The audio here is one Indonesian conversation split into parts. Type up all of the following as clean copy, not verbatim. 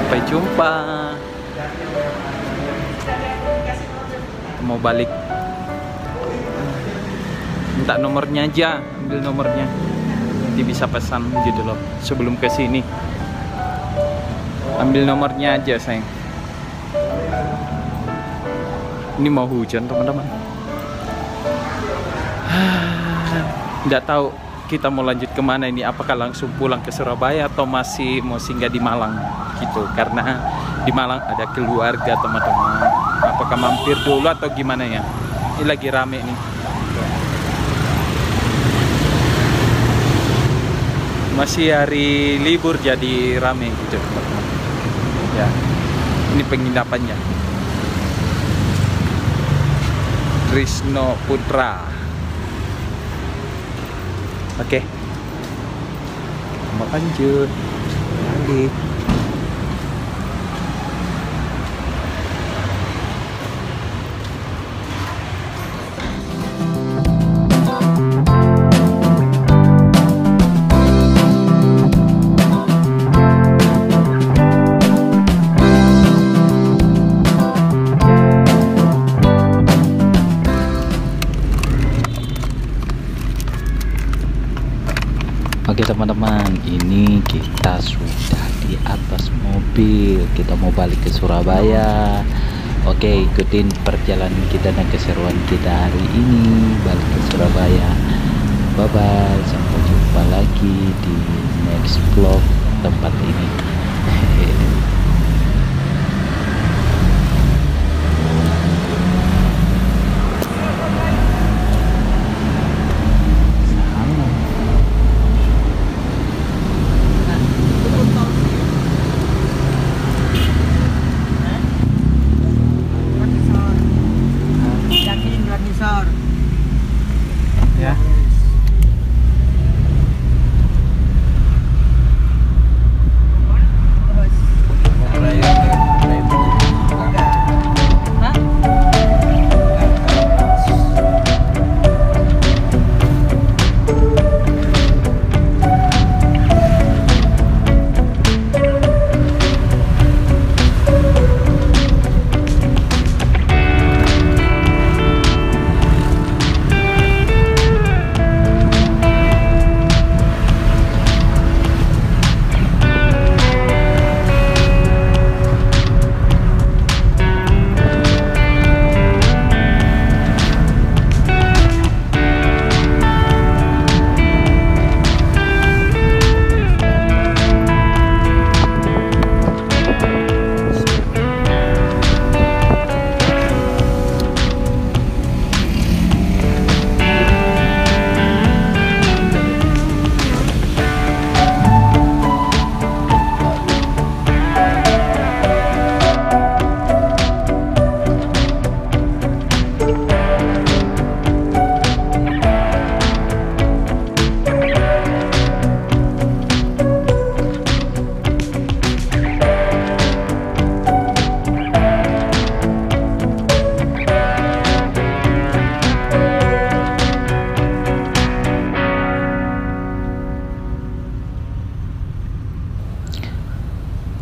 Sampai jumpa. Mau balik. Minta nomornya aja, ambil nomornya. Nanti bisa pesan gitu loh sebelum ke sini. Ambil nomornya aja, sayang. Ini mau hujan, teman-teman. Nggak tahu kita mau lanjut kemana ini. Apakah langsung pulang ke Surabaya atau masih mau singgah di Malang gitu? Karena di Malang ada keluarga, teman-teman. Apakah mampir dulu atau gimana ya? Ini lagi rame nih. Masih hari libur jadi rame gitu, teman-teman. Ya, ini penginapannya. Trisno Putra. Oke, mau lanjut balik. Oke teman-teman, ini kita sudah di atas mobil. Kita mau balik ke Surabaya. Oke, ikutin perjalanan kita dan keseruan kita hari ini balik ke Surabaya. Bye bye, sampai jumpa lagi di next vlog tempat ini. Ya.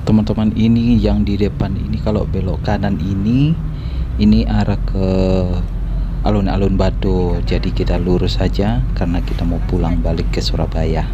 Teman-teman, ini yang di depan ini kalau belok kanan ini arah ke alun-alun Batu. Jadi kita lurus saja karena kita mau pulang balik ke Surabaya.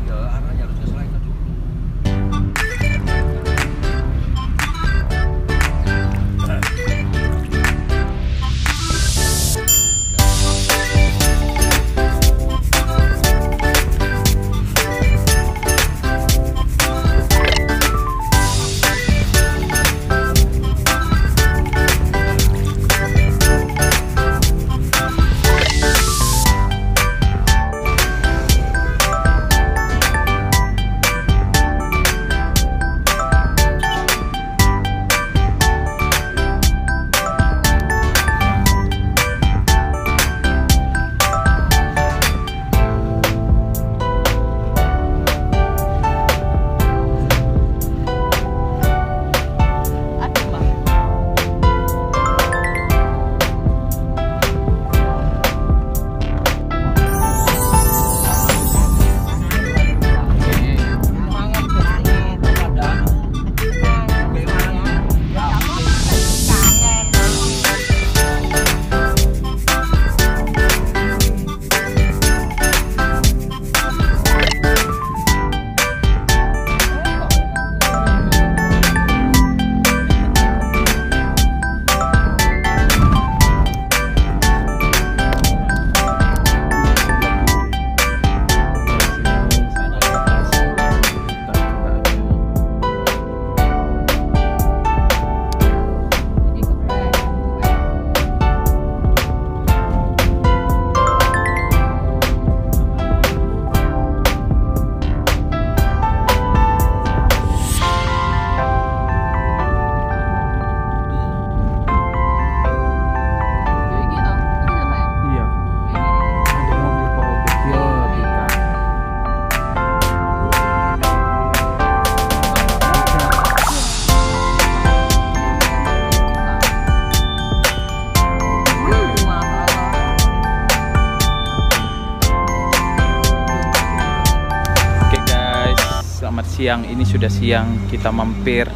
siang, ini sudah siang. Kita mampir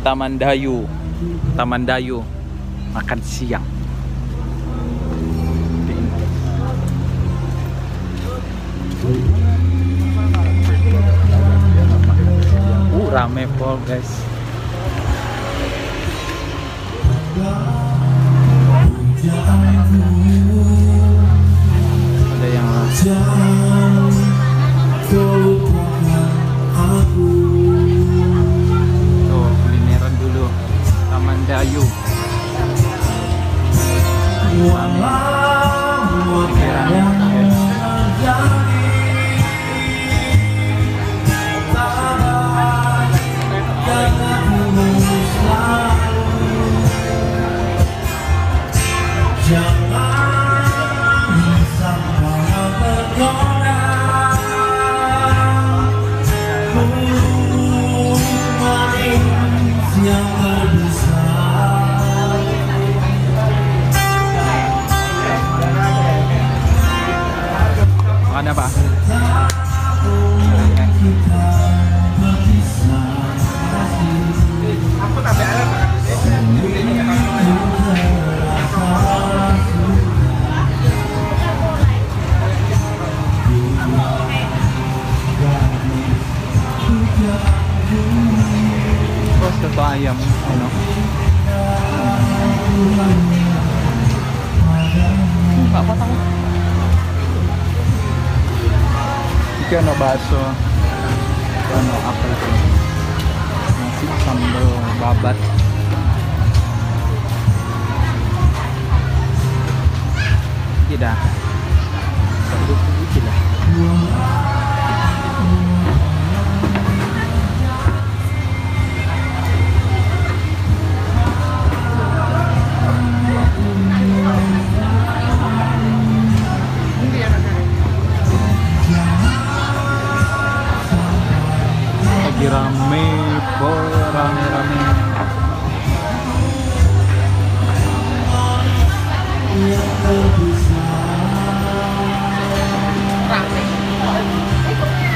Taman Dayu makan siang. Rame pol guys. Ada yang tuh kulineran dulu Taman Dayu. Makan apa? Oh, soto ayam, ano? Nggak potong. Iki ano baso, ano apa itu? Nasi sambal babat. Tidak. Sambal putih lah. Lagi rame, rame.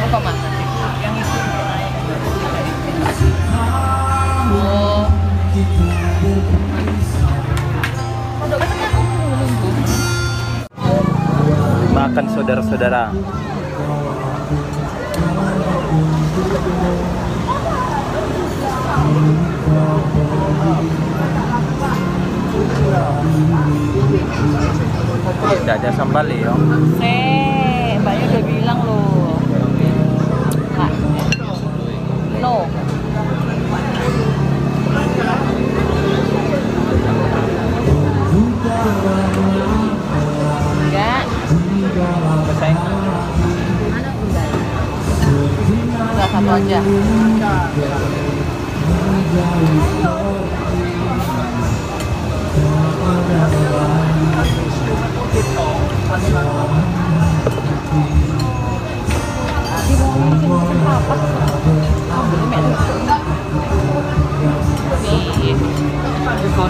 Apa mas? Yang itu. Oh. Makan saudara-saudara. Tidak ada sambal ya. Mbaknya udah bilang loh. Nggak. No. Enggak. Pesaing. Enggak, satu aja.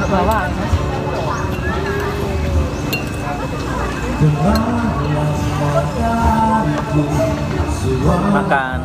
Bawang. Makan.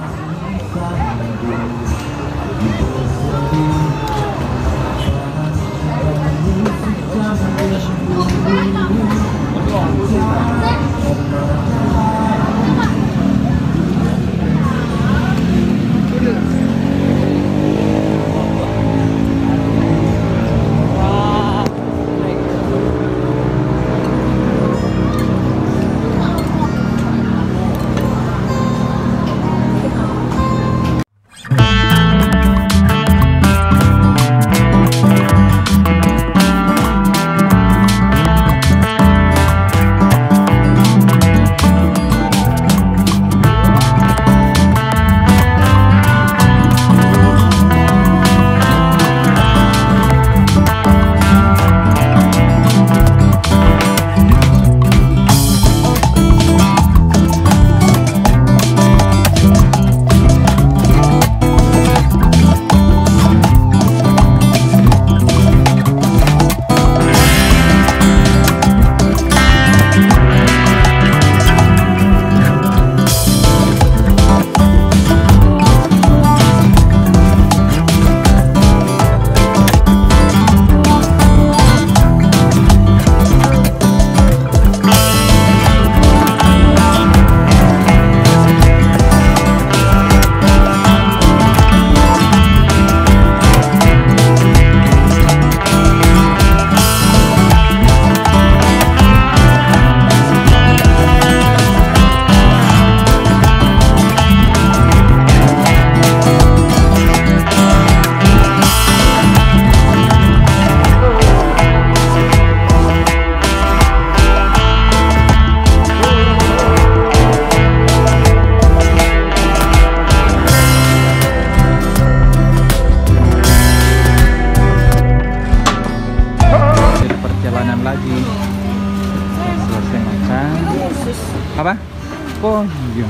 Oh iya.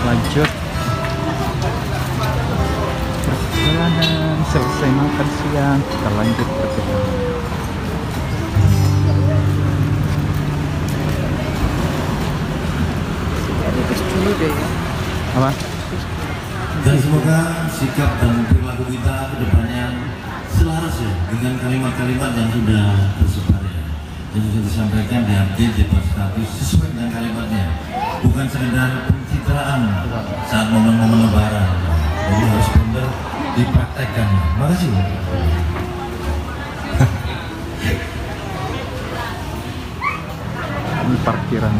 Lanjut perjalanan. Selesai makan siang, kita lanjut perjalanan. Dulu deh ya. Apa? Dan semoga sikap dan perilaku kita ke depannya selaras ya dengan kalimat-kalimat yang sudah tersebar ya, yang sudah disampaikan di update di status sesuai dengan kalimatnya, bukan sekedar pencitraan saat momen-momen lebaran. Jadi harus benar dipraktekkan. Makasih. Ini parkiran.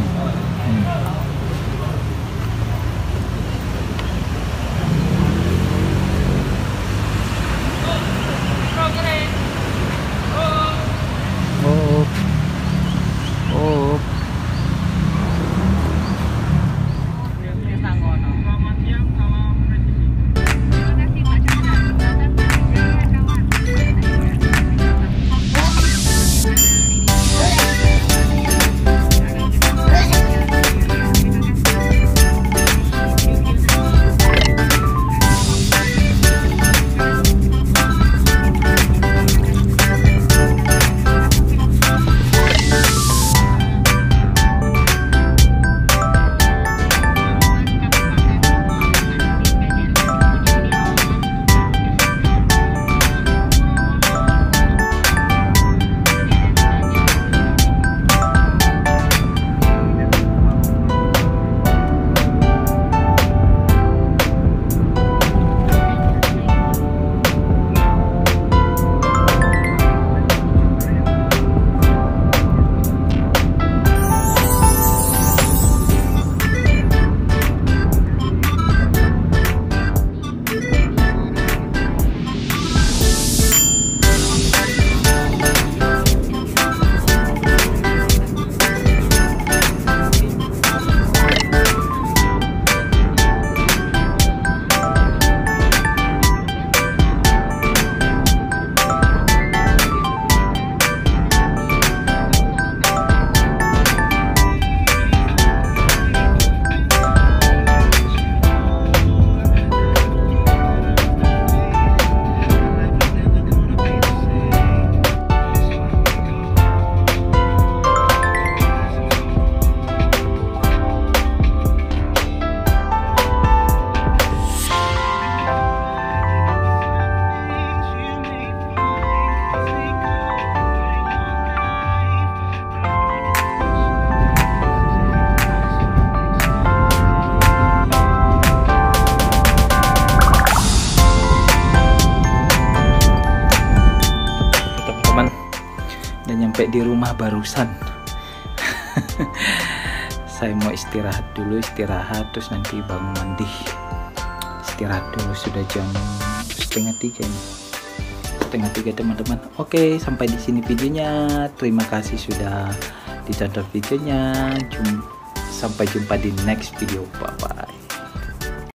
Sampai di rumah barusan. Saya mau istirahat dulu, terus nanti bangun mandi, istirahat dulu. Sudah jam 2:30 ini, 2:30 teman-teman. Oke, sampai di sini videonya. Terima kasih sudah ditonton videonya. Sampai jumpa di next video. Bye bye.